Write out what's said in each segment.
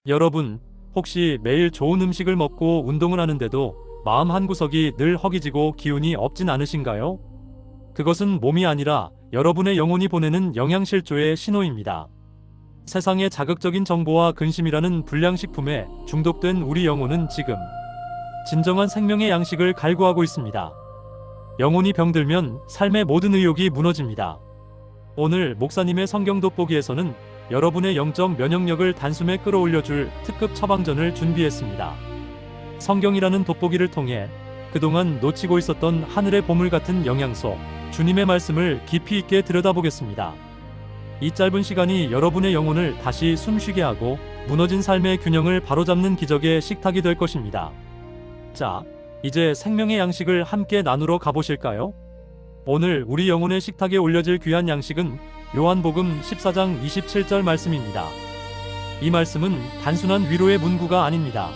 여러분, 혹시 매일 좋은 음식을 먹고 운동을 하는데도 마음 한구석이 늘 허기지고 기운이 없진 않으신가요? 그것은 몸이 아니라 여러분의 영혼이 보내는 영양실조의 신호입니다. 세상의 자극적인 정보와 근심이라는 불량식품에 중독된 우리 영혼은 지금 진정한 생명의 양식을 갈구하고 있습니다. 영혼이 병들면 삶의 모든 의욕이 무너집니다. 오늘 목사님의 성경 돋보기에서는 여러분의 영적 면역력을 단숨에 끌어올려줄 특급 처방전을 준비했습니다. 성경이라는 돋보기를 통해 그동안 놓치고 있었던 하늘의 보물 같은 영양소, 주님의 말씀을 깊이 있게 들여다보겠습니다. 이 짧은 시간이 여러분의 영혼을 다시 숨쉬게 하고 무너진 삶의 균형을 바로잡는 기적의 식탁이 될 것입니다. 자, 이제 생명의 양식을 함께 나누러 가보실까요? 오늘 우리 영혼의 식탁에 올려질 귀한 양식은 요한복음 14장 27절 말씀입니다. 이 말씀은 단순한 위로의 문구가 아닙니다.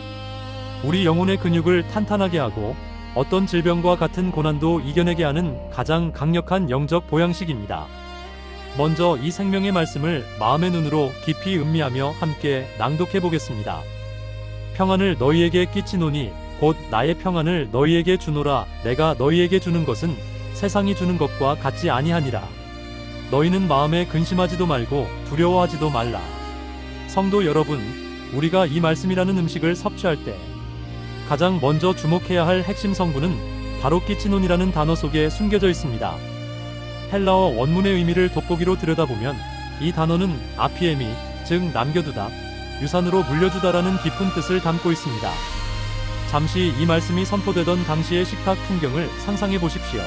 우리 영혼의 근육을 탄탄하게 하고 어떤 질병과 같은 고난도 이겨내게 하는 가장 강력한 영적 보양식입니다. 먼저 이 생명의 말씀을 마음의 눈으로 깊이 음미하며 함께 낭독해 보겠습니다. 평안을 너희에게 끼치노니 곧 나의 평안을 너희에게 주노라. 내가 너희에게 주는 것은 세상이 주는 것과 같지 아니하니라. 너희는 마음에 근심하지도 말고 두려워하지도 말라. 성도 여러분, 우리가 이 말씀이라는 음식을 섭취할 때 가장 먼저 주목해야 할 핵심 성분은 바로 끼치논이라는 단어 속에 숨겨져 있습니다. 헬라어 원문의 의미를 돋보기로 들여다보면 이 단어는 아피에미, 즉 남겨두다, 유산으로 물려주다라는 깊은 뜻을 담고 있습니다. 잠시 이 말씀이 선포되던 당시의 식탁 풍경을 상상해 보십시오.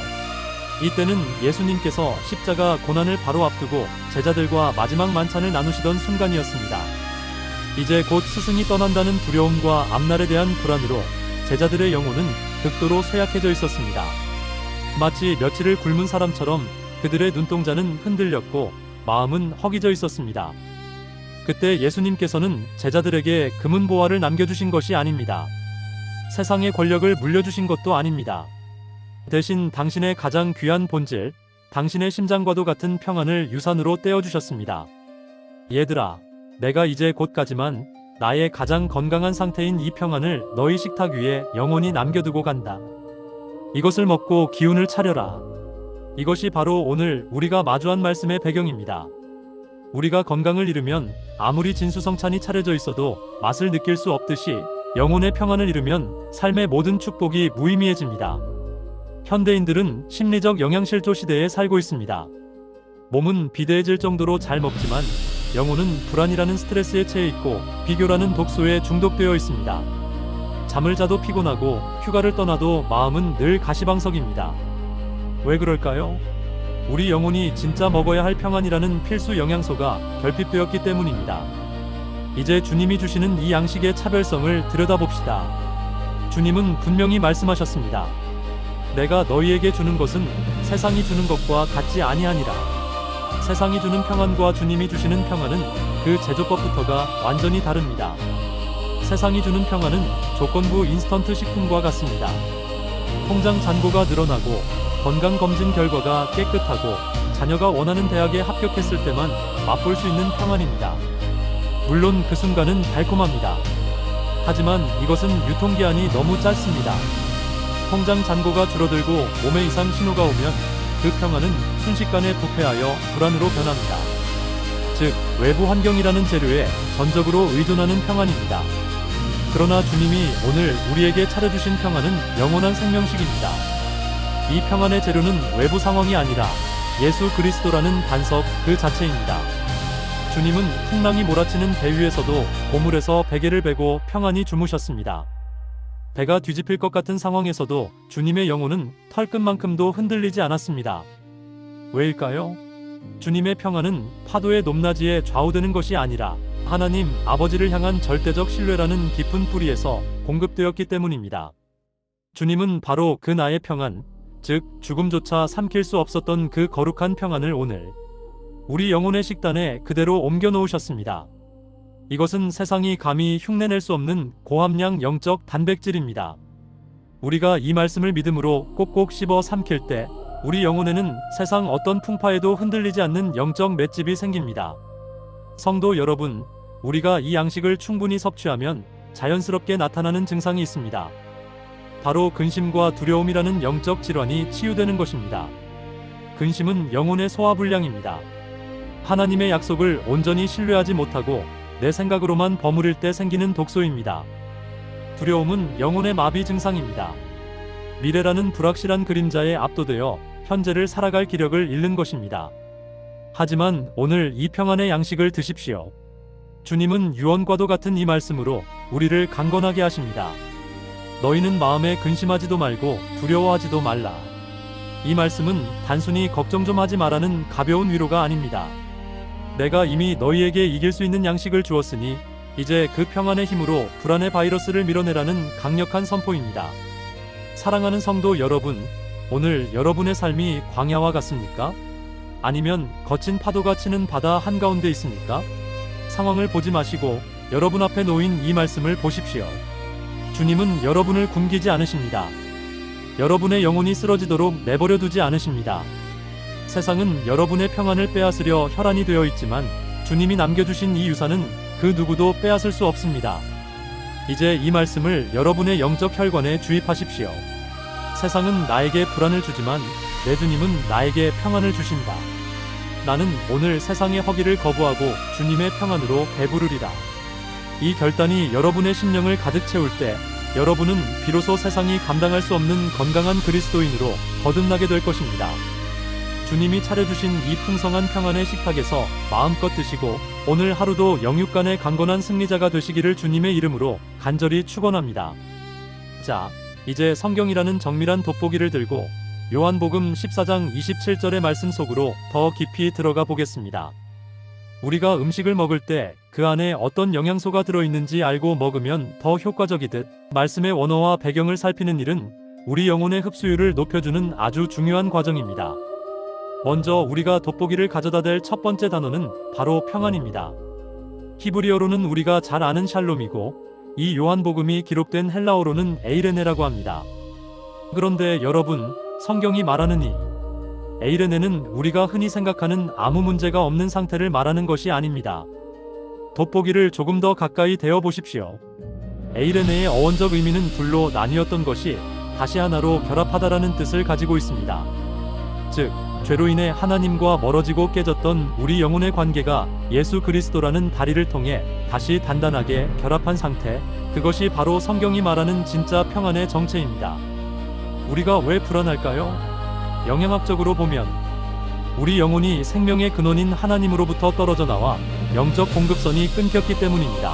이때는 예수님께서 십자가 고난을 바로 앞두고 제자들과 마지막 만찬을 나누시던 순간이었습니다. 이제 곧 스승이 떠난다는 두려움과 앞날에 대한 불안으로 제자들의 영혼은 극도로 쇠약해져 있었습니다. 마치 며칠을 굶은 사람처럼 그들의 눈동자는 흔들렸고 마음은 허기져 있었습니다. 그때 예수님께서는 제자들에게 금은 보화를 남겨주신 것이 아닙니다. 세상의 권력을 물려주신 것도 아닙니다. 대신 당신의 가장 귀한 본질, 당신의 심장과도 같은 평안을 유산으로 떼어주셨습니다. 얘들아, 내가 이제 곧 가지만 나의 가장 건강한 상태인 이 평안을 너희 식탁 위에 영원히 남겨두고 간다. 이것을 먹고 기운을 차려라. 이것이 바로 오늘 우리가 마주한 말씀의 배경입니다. 우리가 건강을 잃으면 아무리 진수성찬이 차려져 있어도 맛을 느낄 수 없듯이 영혼의 평안을 잃으면 삶의 모든 축복이 무의미해집니다. 현대인들은 심리적 영양실조 시대에 살고 있습니다. 몸은 비대해질 정도로 잘 먹지만 영혼은 불안이라는 스트레스에 처해 있고 비교라는 독소에 중독되어 있습니다. 잠을 자도 피곤하고 휴가를 떠나도 마음은 늘 가시방석입니다. 왜 그럴까요? 우리 영혼이 진짜 먹어야 할 평안이라는 필수 영양소가 결핍되었기 때문입니다. 이제 주님이 주시는 이 양식의 차별성을 들여다봅시다. 주님은 분명히 말씀하셨습니다. 내가 너희에게 주는 것은 세상이 주는 것과 같지 아니하니라. 세상이 주는 평안과 주님이 주시는 평안은 그 제조법부터가 완전히 다릅니다. 세상이 주는 평안은 조건부 인스턴트 식품과 같습니다. 통장 잔고가 늘어나고 건강검진 결과가 깨끗하고 자녀가 원하는 대학에 합격했을 때만 맛볼 수 있는 평안입니다. 물론 그 순간은 달콤합니다. 하지만 이것은 유통기한이 너무 짧습니다. 통장 잔고가 줄어들고 몸에 이상 신호가 오면 그 평안은 순식간에 부패하여 불안으로 변합니다. 즉, 외부 환경이라는 재료에 전적으로 의존하는 평안입니다. 그러나 주님이 오늘 우리에게 차려주신 평안은 영원한 생명식입니다. 이 평안의 재료는 외부 상황이 아니라 예수 그리스도라는 반석 그 자체입니다. 주님은 풍랑이 몰아치는 배 위에서도 고물에서 베개를 베고 평안히 주무셨습니다. 배가 뒤집힐 것 같은 상황에서도 주님의 영혼은 털끝만큼도 흔들리지 않았습니다. 왜일까요? 주님의 평안은 파도의 높낮이에 좌우되는 것이 아니라 하나님 아버지를 향한 절대적 신뢰라는 깊은 뿌리에서 공급되었기 때문입니다. 주님은 바로 그 나의 평안, 즉 죽음조차 삼킬 수 없었던 그 거룩한 평안을 오늘 우리 영혼의 식단에 그대로 옮겨 놓으셨습니다. 이것은 세상이 감히 흉내낼 수 없는 고함량 영적 단백질입니다. 우리가 이 말씀을 믿음으로 꼭꼭 씹어 삼킬 때 우리 영혼에는 세상 어떤 풍파에도 흔들리지 않는 영적 맷집이 생깁니다. 성도 여러분, 우리가 이 양식을 충분히 섭취하면 자연스럽게 나타나는 증상이 있습니다. 바로 근심과 두려움이라는 영적 질환이 치유되는 것입니다. 근심은 영혼의 소화불량입니다. 하나님의 약속을 온전히 신뢰하지 못하고 내 생각으로만 버무릴 때 생기는 독소입니다. 두려움은 영혼의 마비 증상입니다. 미래라는 불확실한 그림자에 압도되어 현재를 살아갈 기력을 잃는 것입니다. 하지만 오늘 이 평안의 양식을 드십시오. 주님은 유언과도 같은 이 말씀으로 우리를 강건하게 하십니다. 너희는 마음에 근심하지도 말고 두려워하지도 말라. 이 말씀은 단순히 걱정 좀 하지 말라는 가벼운 위로가 아닙니다. 내가 이미 너희에게 이길 수 있는 양식을 주었으니 이제 그 평안의 힘으로 불안의 바이러스를 밀어내라는 강력한 선포입니다. 사랑하는 성도 여러분, 오늘 여러분의 삶이 광야와 같습니까? 아니면 거친 파도가 치는 바다 한가운데 있습니까? 상황을 보지 마시고 여러분 앞에 놓인 이 말씀을 보십시오. 주님은 여러분을 굶기지 않으십니다. 여러분의 영혼이 쓰러지도록 내버려 두지 않으십니다. 세상은 여러분의 평안을 빼앗으려 혈안이 되어 있지만 주님이 남겨주신 이 유산은 그 누구도 빼앗을 수 없습니다. 이제 이 말씀을 여러분의 영적 혈관에 주입하십시오. 세상은 나에게 불안을 주지만 내 주님은 나에게 평안을 주신다. 나는 오늘 세상의 허기를 거부하고 주님의 평안으로 배부르리라. 이 결단이 여러분의 심령을 가득 채울 때 여러분은 비로소 세상이 감당할 수 없는 건강한 그리스도인으로 거듭나게 될 것입니다. 주님이 차려주신 이 풍성한 평안의 식탁에서 마음껏 드시고 오늘 하루도 영육간의 강건한 승리자가 되시기를 주님의 이름으로 간절히 축원합니다. 자, 이제 성경이라는 정밀한 돋보기를 들고 요한복음 14장 27절의 말씀 속으로 더 깊이 들어가 보겠습니다. 우리가 음식을 먹을 때 그 안에 어떤 영양소가 들어있는지 알고 먹으면 더 효과적이듯 말씀의 원어와 배경을 살피는 일은 우리 영혼의 흡수율을 높여주는 아주 중요한 과정입니다. 먼저 우리가 돋보기를 가져다 댈 첫 번째 단어는 바로 평안입니다. 히브리어로는 우리가 잘 아는 샬롬이고 이 요한복음이 기록된 헬라어로는 에이레네라고 합니다. 그런데 여러분, 성경이 말하는 이 에이레네는 우리가 흔히 생각하는 아무 문제가 없는 상태를 말하는 것이 아닙니다. 돋보기를 조금 더 가까이 대어 보십시오. 에이레네의 어원적 의미는 둘로 나뉘었던 것이 다시 하나로 결합하다라는 뜻을 가지고 있습니다. 즉, 죄로 인해 하나님과 멀어지고 깨졌던 우리 영혼의 관계가 예수 그리스도라는 다리를 통해 다시 단단하게 결합한 상태, 그것이 바로 성경이 말하는 진짜 평안의 정체입니다. 우리가 왜 불안할까요? 영양학적으로 보면 우리 영혼이 생명의 근원인 하나님으로부터 떨어져 나와 영적 공급선이 끊겼기 때문입니다.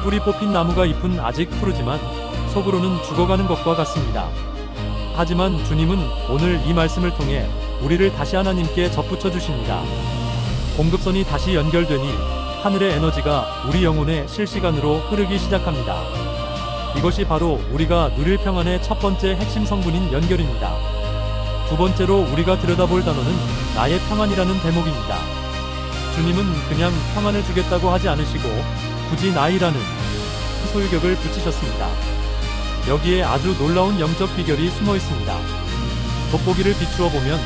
뿌리 뽑힌 나무가 잎은 아직 푸르지만 속으로는 죽어가는 것과 같습니다. 하지만 주님은 오늘 이 말씀을 통해 우리를 다시 하나님께 접붙여 주십니다. 공급선이 다시 연결되니 하늘의 에너지가 우리 영혼에 실시간으로 흐르기 시작합니다. 이것이 바로 우리가 누릴 평안의 첫 번째 핵심 성분인 연결입니다. 두 번째로 우리가 들여다볼 단어는 나의 평안이라는 대목입니다. 주님은 그냥 평안을 주겠다고 하지 않으시고 굳이 나이라는 소유격을 붙이셨습니다. 여기에 아주 놀라운 영적 비결이 숨어 있습니다. 돋보기를 비추어 보면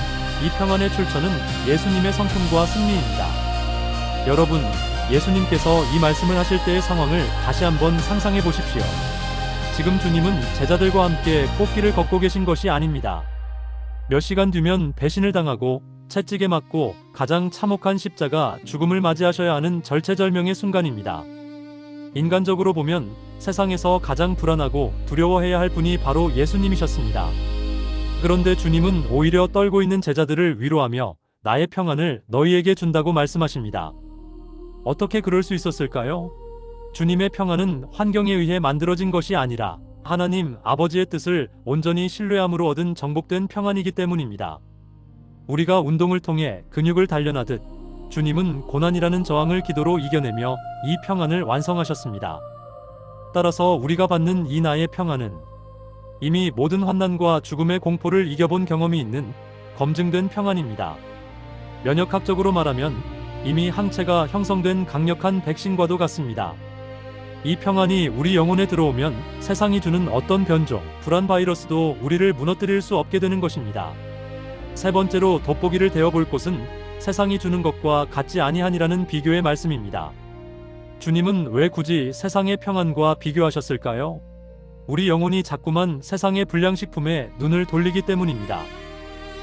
이 평안의 출처는 예수님의 성품과 승리입니다. 여러분, 예수님께서 이 말씀을 하실 때의 상황을 다시 한번 상상해 보십시오. 지금 주님은 제자들과 함께 꽃길을 걷고 계신 것이 아닙니다. 몇 시간 뒤면 배신을 당하고 채찍에 맞고 가장 참혹한 십자가 죽음을 맞이하셔야 하는 절체절명의 순간입니다. 인간적으로 보면 세상에서 가장 불안하고 두려워해야 할 분이 바로 예수님이셨습니다. 그런데 주님은 오히려 떨고 있는 제자들을 위로하며 나의 평안을 너희에게 준다고 말씀하십니다. 어떻게 그럴 수 있었을까요? 주님의 평안은 환경에 의해 만들어진 것이 아니라 하나님 아버지의 뜻을 온전히 신뢰함으로 얻은 정복된 평안이기 때문입니다. 우리가 운동을 통해 근육을 단련하듯 주님은 고난이라는 저항을 기도로 이겨내며 이 평안을 완성하셨습니다. 따라서 우리가 받는 이 나의 평안은 이미 모든 환난과 죽음의 공포를 이겨본 경험이 있는 검증된 평안입니다. 면역학적으로 말하면 이미 항체가 형성된 강력한 백신과도 같습니다. 이 평안이 우리 영혼에 들어오면 세상이 주는 어떤 변종, 불안 바이러스도 우리를 무너뜨릴 수 없게 되는 것입니다. 세 번째로 돋보기를 대어볼 곳은 세상이 주는 것과 같지 아니하니라는 비교의 말씀입니다. 주님은 왜 굳이 세상의 평안과 비교하셨을까요? 우리 영혼이 자꾸만 세상의 불량식품에 눈을 돌리기 때문입니다.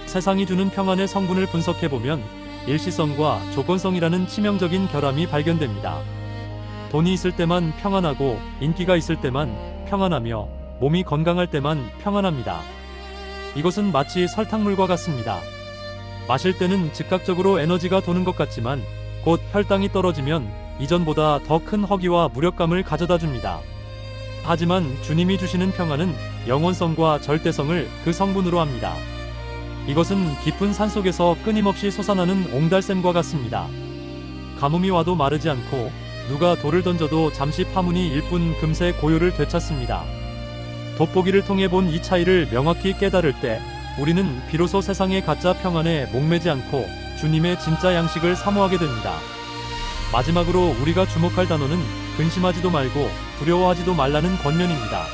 세상이 주는 평안의 성분을 분석해보면 일시성과 조건성이라는 치명적인 결함이 발견됩니다. 돈이 있을 때만 평안하고 인기가 있을 때만 평안하며 몸이 건강할 때만 평안합니다. 이것은 마치 설탕물과 같습니다. 마실 때는 즉각적으로 에너지가 도는 것 같지만 곧 혈당이 떨어지면 이전보다 더 큰 허기와 무력감을 가져다 줍니다. 하지만 주님이 주시는 평안은 영원성과 절대성을 그 성분으로 합니다. 이것은 깊은 산속에서 끊임없이 솟아나는 옹달샘과 같습니다. 가뭄이 와도 마르지 않고 누가 돌을 던져도 잠시 파문이 일뿐 금세 고요를 되찾습니다. 돋보기를 통해 본 이 차이를 명확히 깨달을 때 우리는 비로소 세상의 가짜 평안에 목매지 않고 주님의 진짜 양식을 사모하게 됩니다. 마지막으로 우리가 주목할 단어는 근심하지도 말고 두려워하지도 말라는 권면입니다.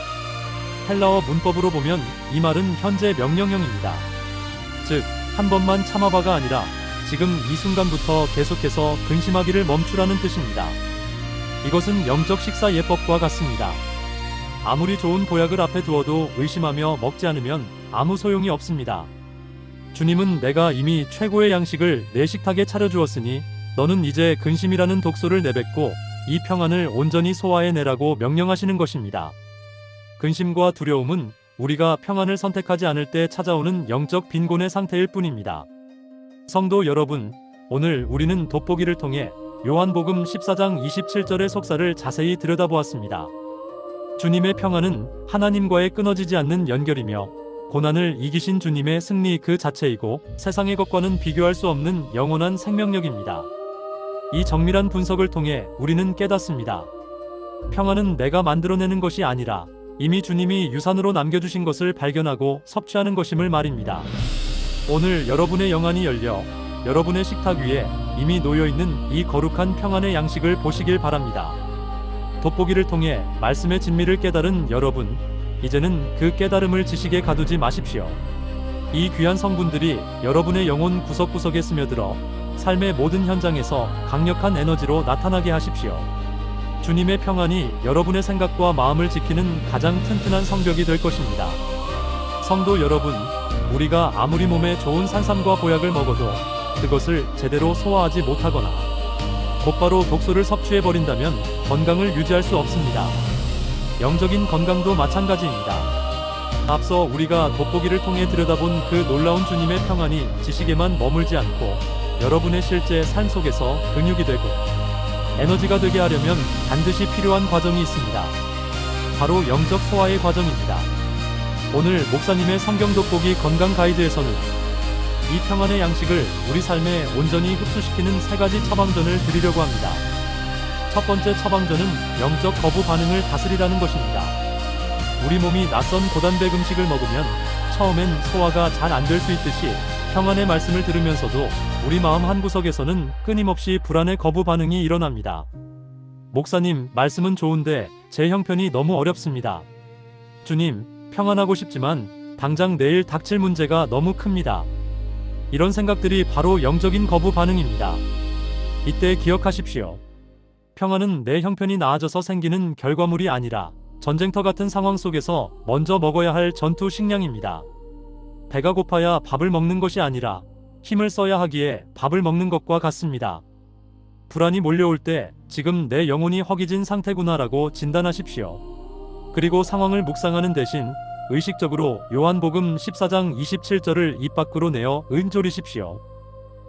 헬라어 문법으로 보면 이 말은 현재 명령형입니다. 즉, 한 번만 참아봐가 아니라 지금 이 순간부터 계속해서 근심하기를 멈추라는 뜻입니다. 이것은 영적 식사 예법과 같습니다. 아무리 좋은 보약을 앞에 두어도 의심하며 먹지 않으면 아무 소용이 없습니다. 주님은 내가 이미 최고의 양식을 내 식탁에 차려주었으니 너는 이제 근심이라는 독소를 내뱉고 이 평안을 온전히 소화해내라고 명령하시는 것입니다. 근심과 두려움은 우리가 평안을 선택하지 않을 때 찾아오는 영적 빈곤의 상태일 뿐입니다. 성도 여러분, 오늘 우리는 돋보기를 통해 요한복음 14장 27절의 속사를 자세히 들여다보았습니다. 주님의 평안은 하나님과의 끊어지지 않는 연결이며 고난을 이기신 주님의 승리 그 자체이고 세상의 것과는 비교할 수 없는 영원한 생명력입니다. 이 정밀한 분석을 통해 우리는 깨닫습니다. 평안은 내가 만들어내는 것이 아니라 이미 주님이 유산으로 남겨주신 것을 발견하고 섭취하는 것임을 말입니다. 오늘 여러분의 영안이 열려 여러분의 식탁 위에 이미 놓여있는 이 거룩한 평안의 양식을 보시길 바랍니다. 돋보기를 통해 말씀의 진미를 깨달은 여러분, 이제는 그 깨달음을 지식에 가두지 마십시오. 이 귀한 성분들이 여러분의 영혼 구석구석에 스며들어 삶의 모든 현장에서 강력한 에너지로 나타나게 하십시오. 주님의 평안이 여러분의 생각과 마음을 지키는 가장 튼튼한 성벽이 될 것입니다. 성도 여러분, 우리가 아무리 몸에 좋은 산삼과 보약을 먹어도 그것을 제대로 소화하지 못하거나 곧바로 독소를 섭취해버린다면 건강을 유지할 수 없습니다. 영적인 건강도 마찬가지입니다. 앞서 우리가 돋보기를 통해 들여다본 그 놀라운 주님의 평안이 지식에만 머물지 않고 여러분의 실제 삶 속에서 근육이 되고 에너지가 되게 하려면 반드시 필요한 과정이 있습니다. 바로 영적 소화의 과정입니다. 오늘 목사님의 성경 돋보기 건강 가이드에서는 이 평안의 양식을 우리 삶에 온전히 흡수시키는 3가지 처방전을 드리려고 합니다. 첫 번째 처방전은 영적 거부 반응을 다스리라는 것입니다. 우리 몸이 낯선 고단백 음식을 먹으면 처음엔 소화가 잘 안 될 수 있듯이 평안의 말씀을 들으면서도 우리 마음 한구석에서는 끊임없이 불안의 거부 반응이 일어납니다. 목사님, 말씀은 좋은데 제 형편이 너무 어렵습니다. 주님, 평안하고 싶지만 당장 내일 닥칠 문제가 너무 큽니다. 이런 생각들이 바로 영적인 거부 반응입니다. 이때 기억하십시오. 평안은 내 형편이 나아져서 생기는 결과물이 아니라 전쟁터 같은 상황 속에서 먼저 먹어야 할 전투 식량입니다. 배가 고파야 밥을 먹는 것이 아니라 힘을 써야 하기에 밥을 먹는 것과 같습니다. 불안이 몰려올 때 지금 내 영혼이 허기진 상태구나라고 진단하십시오. 그리고 상황을 묵상하는 대신 의식적으로 요한복음 14장 27절을 입 밖으로 내어 은조리십시오.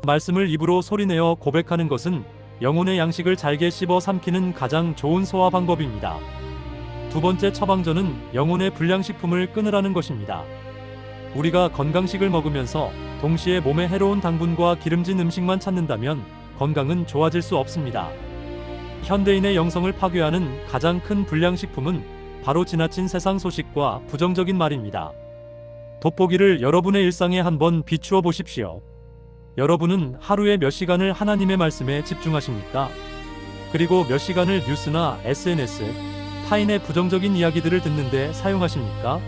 말씀을 입으로 소리내어 고백하는 것은 영혼의 양식을 잘게 씹어 삼키는 가장 좋은 소화 방법입니다. 두 번째 처방전은 영혼의 불량식품을 끊으라는 것입니다. 우리가 건강식을 먹으면서 동시에 몸에 해로운 당분과 기름진 음식만 찾는다면 건강은 좋아질 수 없습니다. 현대인의 영성을 파괴하는 가장 큰 불량식품은 바로 지나친 세상 소식과 부정적인 말입니다. 돋보기를 여러분의 일상에 한번 비추어 보십시오. 여러분은 하루에 몇 시간을 하나님의 말씀에 집중하십니까? 그리고 몇 시간을 뉴스나 SNS, 타인의 부정적인 이야기들을 듣는데 사용하십니까?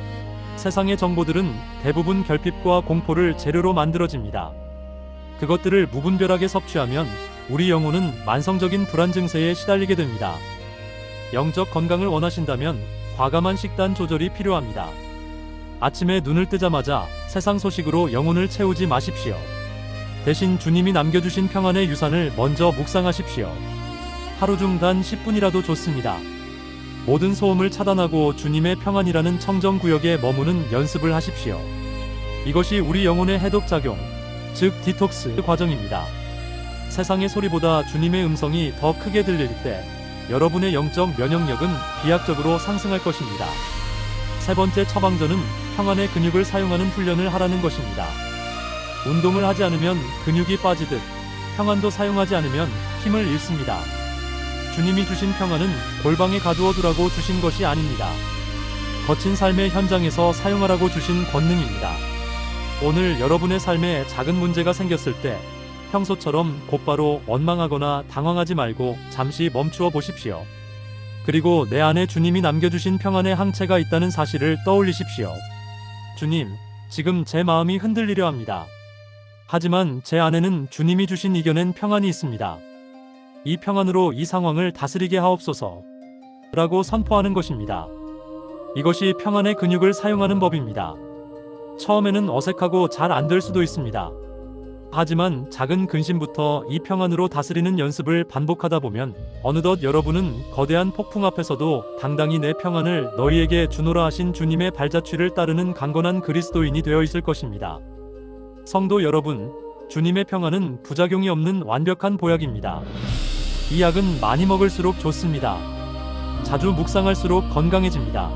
세상의 정보들은 대부분 결핍과 공포를 재료로 만들어집니다. 그것들을 무분별하게 섭취하면 우리 영혼은 만성적인 불안 증세에 시달리게 됩니다. 영적 건강을 원하신다면 과감한 식단 조절이 필요합니다. 아침에 눈을 뜨자마자 세상 소식으로 영혼을 채우지 마십시오. 대신 주님이 남겨주신 평안의 유산을 먼저 묵상하십시오. 하루 중 단 10분이라도 좋습니다. 모든 소음을 차단하고 주님의 평안이라는 청정구역에 머무는 연습을 하십시오. 이것이 우리 영혼의 해독작용, 즉 디톡스 과정입니다. 세상의 소리보다 주님의 음성이 더 크게 들릴 때 여러분의 영적 면역력은 비약적으로 상승할 것입니다. 세 번째 처방전은 평안의 근육을 사용하는 훈련을 하라는 것입니다. 운동을 하지 않으면 근육이 빠지듯 평안도 사용하지 않으면 힘을 잃습니다. 주님이 주신 평안은 골방에 가두어 두라고 주신 것이 아닙니다. 거친 삶의 현장에서 사용하라고 주신 권능입니다. 오늘 여러분의 삶에 작은 문제가 생겼을 때 평소처럼 곧바로 원망하거나 당황하지 말고 잠시 멈추어 보십시오. 그리고 내 안에 주님이 남겨주신 평안의 항체가 있다는 사실을 떠올리십시오. 주님, 지금 제 마음이 흔들리려 합니다. 하지만 제 안에는 주님이 주신 이겨낸 평안이 있습니다. 이 평안으로 이 상황을 다스리게 하옵소서. 라고 선포하는 것입니다. 이것이 평안의 근육을 사용하는 법입니다. 처음에는 어색하고 잘 안 될 수도 있습니다. 하지만 작은 근심부터 이 평안으로 다스리는 연습을 반복하다 보면 어느덧 여러분은 거대한 폭풍 앞에서도 당당히 내 평안을 너희에게 주노라 하신 주님의 발자취를 따르는 강건한 그리스도인이 되어 있을 것입니다. 성도 여러분, 주님의 평안은 부작용이 없는 완벽한 보약입니다. 이 약은 많이 먹을수록 좋습니다. 자주 묵상할수록 건강해집니다.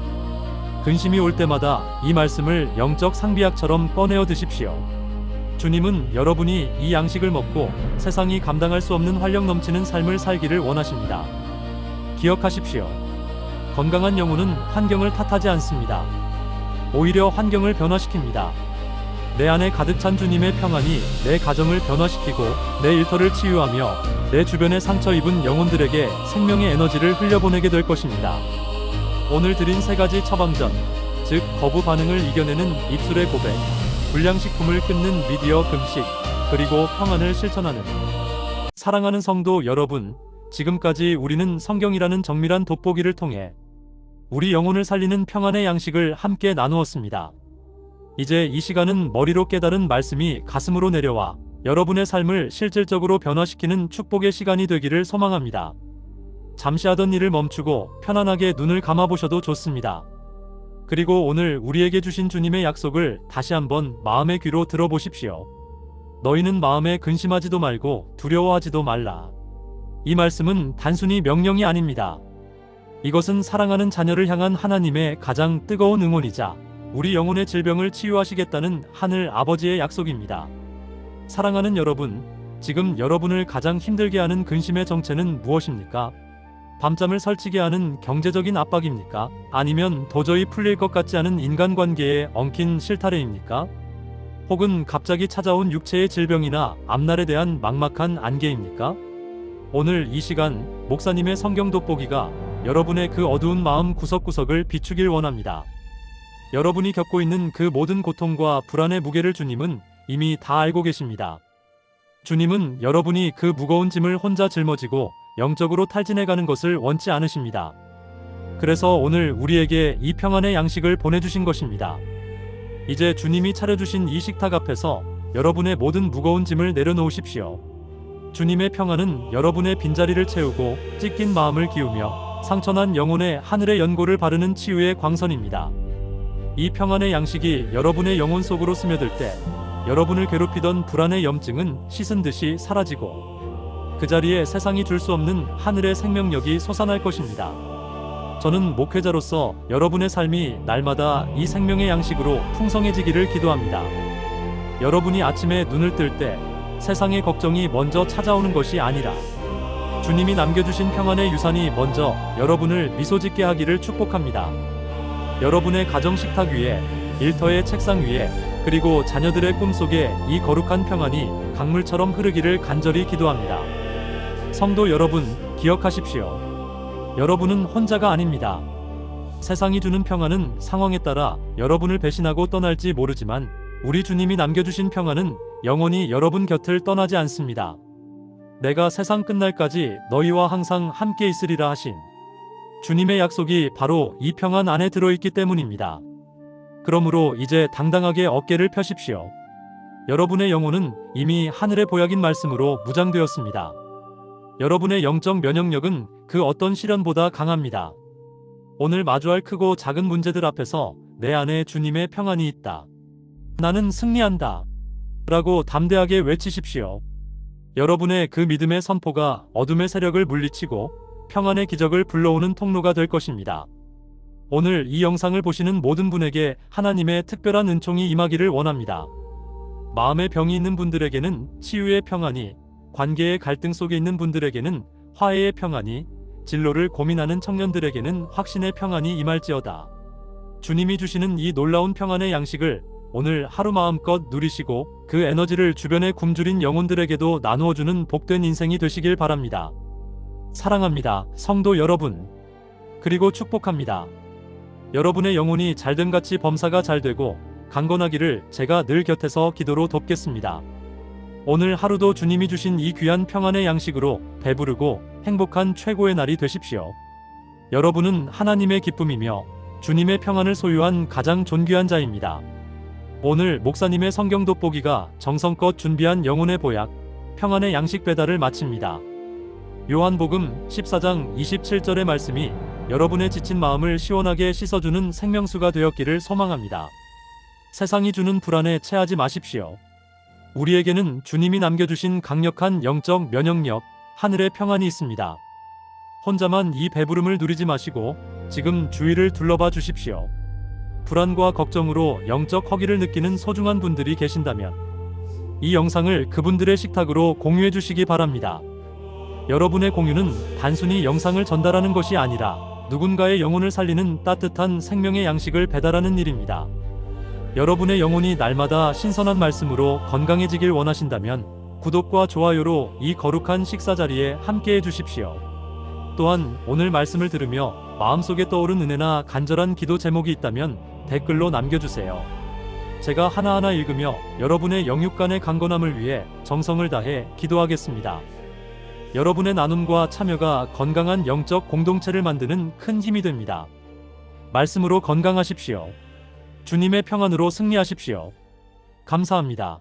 근심이 올 때마다 이 말씀을 영적 상비약처럼 꺼내어 드십시오. 주님은 여러분이 이 양식을 먹고 세상이 감당할 수 없는 활력 넘치는 삶을 살기를 원하십니다. 기억하십시오. 건강한 영혼은 환경을 탓하지 않습니다. 오히려 환경을 변화시킵니다. 내 안에 가득 찬 주님의 평안이 내 가정을 변화시키고 내 일터를 치유하며 내 주변에 상처 입은 영혼들에게 생명의 에너지를 흘려보내게 될 것입니다. 오늘 드린 세 가지 처방전, 즉 거부 반응을 이겨내는 입술의 고백, 불량식품을 끊는 미디어 금식, 그리고 평안을 실천하는 사랑하는 성도 여러분, 지금까지 우리는 성경이라는 정밀한 돋보기를 통해 우리 영혼을 살리는 평안의 양식을 함께 나누었습니다. 이제 이 시간은 머리로 깨달은 말씀이 가슴으로 내려와 여러분의 삶을 실질적으로 변화시키는 축복의 시간이 되기를 소망합니다. 잠시 하던 일을 멈추고 편안하게 눈을 감아보셔도 좋습니다. 그리고 오늘 우리에게 주신 주님의 약속을 다시 한번 마음의 귀로 들어보십시오. 너희는 마음에 근심하지도 말고 두려워하지도 말라. 이 말씀은 단순히 명령이 아닙니다. 이것은 사랑하는 자녀를 향한 하나님의 가장 뜨거운 응원이자 우리 영혼의 질병을 치유하시겠다는 하늘 아버지의 약속입니다. 사랑하는 여러분, 지금 여러분을 가장 힘들게 하는 근심의 정체는 무엇입니까? 밤잠을 설치게 하는 경제적인 압박입니까? 아니면 도저히 풀릴 것 같지 않은 인간관계에 엉킨 실타래입니까? 혹은 갑자기 찾아온 육체의 질병이나 앞날에 대한 막막한 안개입니까? 오늘 이 시간 목사님의 성경 돋보기가 여러분의 그 어두운 마음 구석구석을 비추길 원합니다. 여러분이 겪고 있는 그 모든 고통과 불안의 무게를 주님은 이미 다 알고 계십니다. 주님은 여러분이 그 무거운 짐을 혼자 짊어지고 영적으로 탈진해가는 것을 원치 않으십니다. 그래서 오늘 우리에게 이 평안의 양식을 보내주신 것입니다. 이제 주님이 차려주신 이 식탁 앞에서 여러분의 모든 무거운 짐을 내려놓으십시오. 주님의 평안은 여러분의 빈자리를 채우고 찢긴 마음을 기우며 상처난 영혼의 하늘의 연고를 바르는 치유의 광선입니다. 이 평안의 양식이 여러분의 영혼 속으로 스며들 때 여러분을 괴롭히던 불안의 염증은 씻은 듯이 사라지고 그 자리에 세상이 줄 수 없는 하늘의 생명력이 솟아날 것입니다. 저는 목회자로서 여러분의 삶이 날마다 이 생명의 양식으로 풍성해지기를 기도합니다. 여러분이 아침에 눈을 뜰 때 세상의 걱정이 먼저 찾아오는 것이 아니라 주님이 남겨주신 평안의 유산이 먼저 여러분을 미소짓게 하기를 축복합니다. 여러분의 가정 식탁 위에, 일터의 책상 위에, 그리고 자녀들의 꿈속에 이 거룩한 평안이 강물처럼 흐르기를 간절히 기도합니다. 성도 여러분, 기억하십시오. 여러분은 혼자가 아닙니다. 세상이 주는 평안은 상황에 따라 여러분을 배신하고 떠날지 모르지만 우리 주님이 남겨주신 평안은 영원히 여러분 곁을 떠나지 않습니다. 내가 세상 끝날까지 너희와 항상 함께 있으리라 하신 주님의 약속이 바로 이 평안 안에 들어있기 때문입니다. 그러므로 이제 당당하게 어깨를 펴십시오. 여러분의 영혼은 이미 하늘의 보약인 말씀으로 무장되었습니다. 여러분의 영적 면역력은 그 어떤 시련보다 강합니다. 오늘 마주할 크고 작은 문제들 앞에서 내 안에 주님의 평안이 있다. 나는 승리한다. 라고 담대하게 외치십시오. 여러분의 그 믿음의 선포가 어둠의 세력을 물리치고 평안의 기적을 불러오는 통로가 될 것입니다. 오늘 이 영상을 보시는 모든 분에게 하나님의 특별한 은총이 임하기를 원합니다. 마음의 병이 있는 분들에게는 치유의 평안이, 관계의 갈등 속에 있는 분들에게는 화해의 평안이, 진로를 고민하는 청년들에게는 확신의 평안이 임할지어다. 주님이 주시는 이 놀라운 평안의 양식을 오늘 하루 마음껏 누리시고 그 에너지를 주변에 굶주린 영혼들에게도 나누어주는 복된 인생이 되시길 바랍니다. 사랑합니다, 성도 여러분. 그리고 축복합니다. 여러분의 영혼이 잘됨같이 범사가 잘되고 강건하기를 제가 늘 곁에서 기도로 돕겠습니다. 오늘 하루도 주님이 주신 이 귀한 평안의 양식으로 배부르고 행복한 최고의 날이 되십시오. 여러분은 하나님의 기쁨이며 주님의 평안을 소유한 가장 존귀한 자입니다. 오늘 목사님의 성경 돋보기가 정성껏 준비한 영혼의 보약, 평안의 양식 배달을 마칩니다. 요한복음 14장 27절의 말씀이 여러분의 지친 마음을 시원하게 씻어주는 생명수가 되었기를 소망합니다. 세상이 주는 불안에 체하지 마십시오. 우리에게는 주님이 남겨주신 강력한 영적 면역력, 하늘의 평안이 있습니다. 혼자만 이 배부름을 누리지 마시고 지금 주위를 둘러봐 주십시오. 불안과 걱정으로 영적 허기를 느끼는 소중한 분들이 계신다면 이 영상을 그분들의 식탁으로 공유해 주시기 바랍니다. 여러분의 공유는 단순히 영상을 전달하는 것이 아니라 누군가의 영혼을 살리는 따뜻한 생명의 양식을 배달하는 일입니다. 여러분의 영혼이 날마다 신선한 말씀으로 건강해지길 원하신다면 구독과 좋아요로 이 거룩한 식사 자리에 함께해 주십시오. 또한 오늘 말씀을 들으며 마음속에 떠오른 은혜나 간절한 기도 제목이 있다면 댓글로 남겨주세요. 제가 하나하나 읽으며 여러분의 영육간의 강건함을 위해 정성을 다해 기도하겠습니다. 여러분의 나눔과 참여가 건강한 영적 공동체를 만드는 큰 힘이 됩니다. 말씀으로 건강하십시오. 주님의 평안으로 승리하십시오. 감사합니다.